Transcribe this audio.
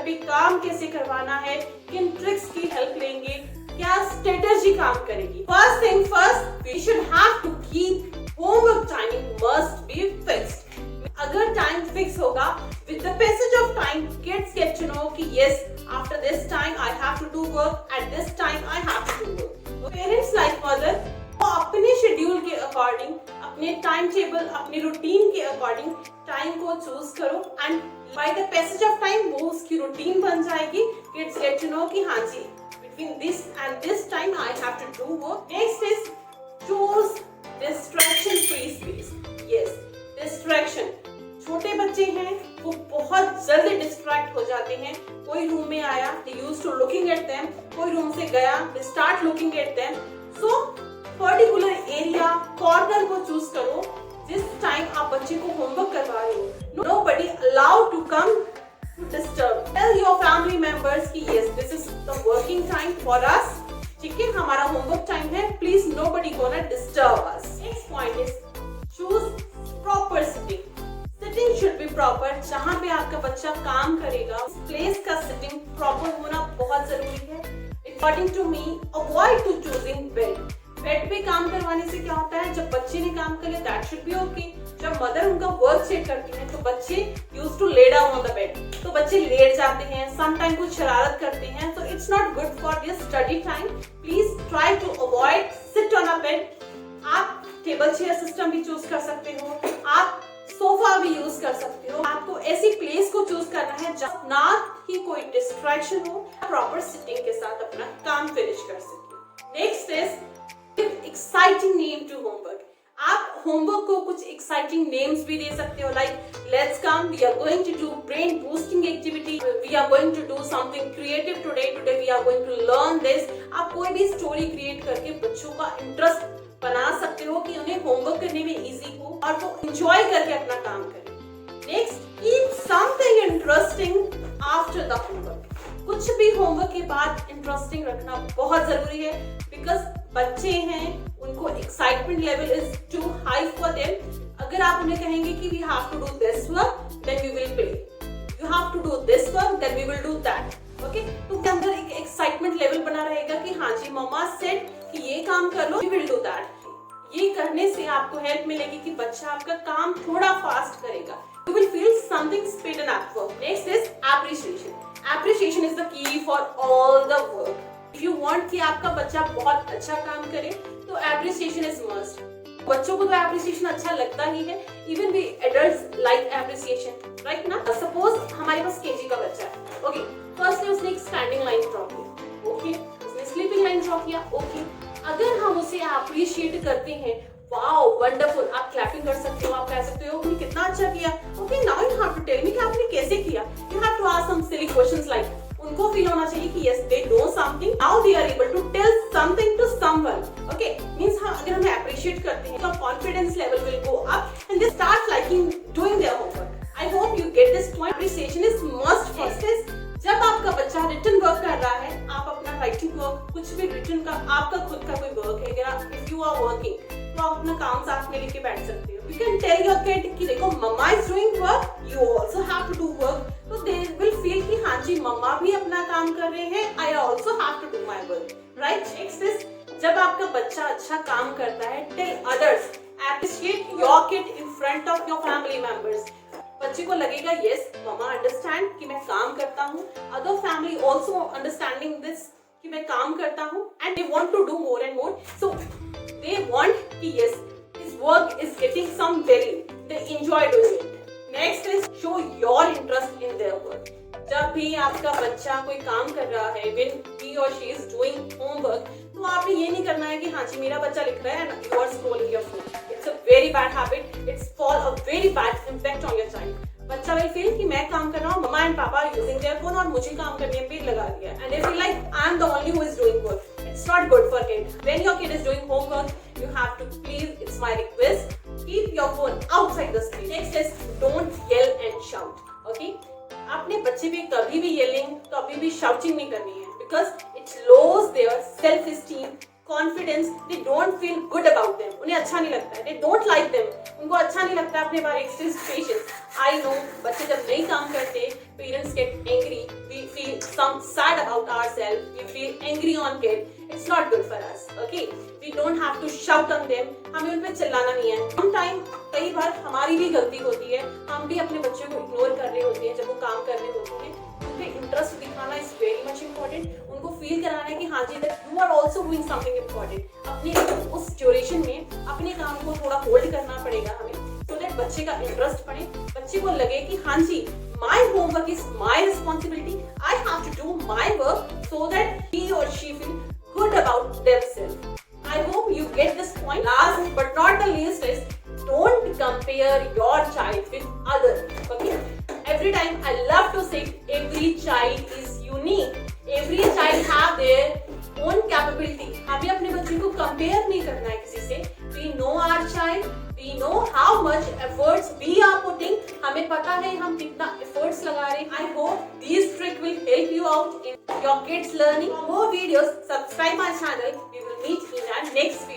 घर पे काम कैसे करवाना है, किन ट्रिक्स की हेल्प लेंगे, क्या स्ट्रेटजी काम करेगी। First thing first, we should have to keep homework timing must be fixed. अगर टाइम फिक्स होगा, with the passage of time kids get to know कि yes, after this time I have to do work, at this time I have to do work. Parents like mother वो अपने schedule के according, अपने time table, अपने routine के according time को choose करो and by the passage of time वो उसकी रूटीन बन जाएगी। किड्स गेट टू नो कि हाँ जी between this and this time I have to do work. Next is choose distraction free space. Yes, distraction. छोटे बच्चे हैं वो बहुत जल्दी डिस्ट्रैक्ट हो जाते हैं। कोई रूम में आया, they used to looking at them, कोई रूम से गया, they start looking at them. So particular area, corner को चूज करो जिस टाइम आप बच्चे को होमवर्क करवा रहे हो। Nobody allowed to come to disturb. Tell your family members कि yes, this is the working time for us. ठीक है, हमारा होमवर्क टाइम है, please nobody gonna disturb us. Next point is choose proper sitting. Sitting should be proper. जहाँ पे आपका बच्चा काम करेगा, प्लेस का सिटिंग प्रॉपर होना बहुत जरूरी है। According to me, avoid to choosing bed. Bed पे काम करवाने से क्या होता है, जब बच्चे ने काम कर लिया दैट शुड बी ओके। जब मदर उनका वर्क चेक करती है तो बच्चे used to lay down on the bed, तो बच्चे लेट जाते हैं, सम टाइम कुछ शरारत करते हैं, तो it's not good for their study time. Please try to avoid sit on a bed. आप टेबल चेयर सिस्टम भी चूज कर सकते हो, आप सोफा भी यूज कर सकते हो। आपको ऐसी प्लेस को चूज करना है जहाँ ना ही कोई डिस्ट्रैक्शन हो, प्रॉपर सिटिंग के साथ अपना काम फिनिश कर सके। Next is exciting name to homework. आप होमवर्क को कुछ एक्साइटिंग नेम्स भी दे सकते हो, like let's come, we are going to do brain boosting activity, we are going to do something creative today, we are going to learn this. आप कोई भी स्टोरी क्रिएट करके बच्चों का इंटरेस्ट बना सकते हो कि उन्हें होमवर्क करने में इजी हो और वो एंजॉय करके अपना काम करें। Next, keep something interesting after the homework. कुछ भी होमवर्क के बाद इंटरेस्टिंग रखना बहुत जरूरी है, बिकॉज बच्चे हैं, उनको excitement level is too high for them. अगर आप उन्हें कहेंगे कि we have to do this work then we will play, you have to do this work then we will do that, okay. तो उनके अंदर एक एक्साइटमेंट लेवल बना रहेगा कि हाँ जी मम्मा सेड कि ये काम कर लो, वी विल डू दैट। ये करने से आपको हेल्प मिलेगी कि बच्चा आपका काम थोड़ा फास्ट करेगा। You will feel something speed and effort. Next is appreciation. Appreciation is the key for all the work. If you want कि आपका बच्चा बहुत अच्छा काम करे, तो appreciation is must. बच्चों को तो appreciation अच्छा लगता ही है, even we adults like appreciation, right ना? Suppose हमारे पास केजी का बच्चा है, okay. Firstly उसने एक standing line draw किया, okay. उसने sleeping line draw किया, okay. अगर हम उसे appreciate करते हैं, वाओ वंडरफुल, आप क्लैपिंग कर सकते हो, आप कह सकते हो कि कितना अच्छा किया, okay now you have to tell me कि आपने कैसे किया। You have to ask some silly questions like, उनको फील होना चाहिए कि yes they know something, now they are able to tell something to someone, okay. Means अगर हम अप्रिशिएट करते हैं तो confidence level will go up and they start liking doing their homework. I hope you get this point. Appreciation is must first. जब आपका बच्चा written work कर रहा है, आप अपना राइटिंग वर्क, कुछ भी रिटन का आपका खुद का कोई वर्क है, अगर इफ यू आर वर्किंग तो आप अपना काम साथ में लेके बैठ सकते हो। You can tell your kid कि देखो mamma is doing work, you also have to do work, तो दे विल फील कि हाँ जी मम्मा भी अपना काम कर रहे हैं, I also have to do my work, right. Next is जब आपका बच्चा अच्छा काम करता है, tell others, appreciate your kid in front of your family members. बच्चे को लगेगा यस मम्मा अंडरस्टैंड कि मैं काम करता हूँ, other family also understanding this कि मैं काम करता हूँ, and they want to do more and more, so they want कि yes his work is getting some value, they enjoy doing it. Next is show your interest in their work. जब भी आपका बच्चा कोई काम कर रहा है, when he or she is doing homework, तो आपने ये नहीं करना है कि हाँ जी मेरा बच्चा लिख रहा है and you are scrolling your phone. It's a very bad habit. It's fall a very bad impact on your child. बच्चा will feel कि मैं काम कर रहा हूँ, मम्मा एंड पापा using their phone और मुझे काम करने पे लगा दिया, and they feel like I am the only who is doing work. It's not good for kid. When your kid is doing homework, you have to please, it's my request, keep your phone outside the screen. Next is don't yell and shout. Okay? आपने बच्चे पे कभी भी yelling, कभी भी shouting नहीं करनी है, because it lowers their self-esteem, confidence. They don't feel good about them. उन्हें अच्छा नहीं लगता है. They don't like them. उनको अच्छा नहीं लगता अपने बारे में. Patience. I know बच्चे जब नहीं काम करते, parents get angry. We some sad about ourselves, we feel angry on kid, it's not good for us. Okay, we don't have to shout on them. हमें उन पे चिल्लाना नहीं है. Sometimes कई बार हमारी भी गलती होती है, हम भी अपने बच्चे को इग्नोर कर रहे होते हैं जब वो काम कर रहे होते हैं. उनपे इंटरेस्ट दिखाना इज वेरी मच इम्पोर्टेंट. उनको फील कराना है कि हाँ जी that you are also doing something important. अपने उस ड्यूरेशन में अपने काम को थोड़ा होल्ड करना पड़ेगा हमें, so that बच्चे का इंटरेस्ट बढ़े, बच्चे को लगे कि हाँ जी my homework is my responsibility, I have to do my work so that he or she feel good about themselves. I hope you get this point. Last but not the least is don't compare your child with others. Okay, every time I love to say every child is unique, every child have their own capability. हमें अपने बच्चे को compare नहीं करना है किसी से. We know our child, we know how much efforts we are putting. हमें पता है हम कितना efforts लगा रहे हैं. I hope these tricks will help you out in your kids learning. For more videos, subscribe my channel. We will meet in our next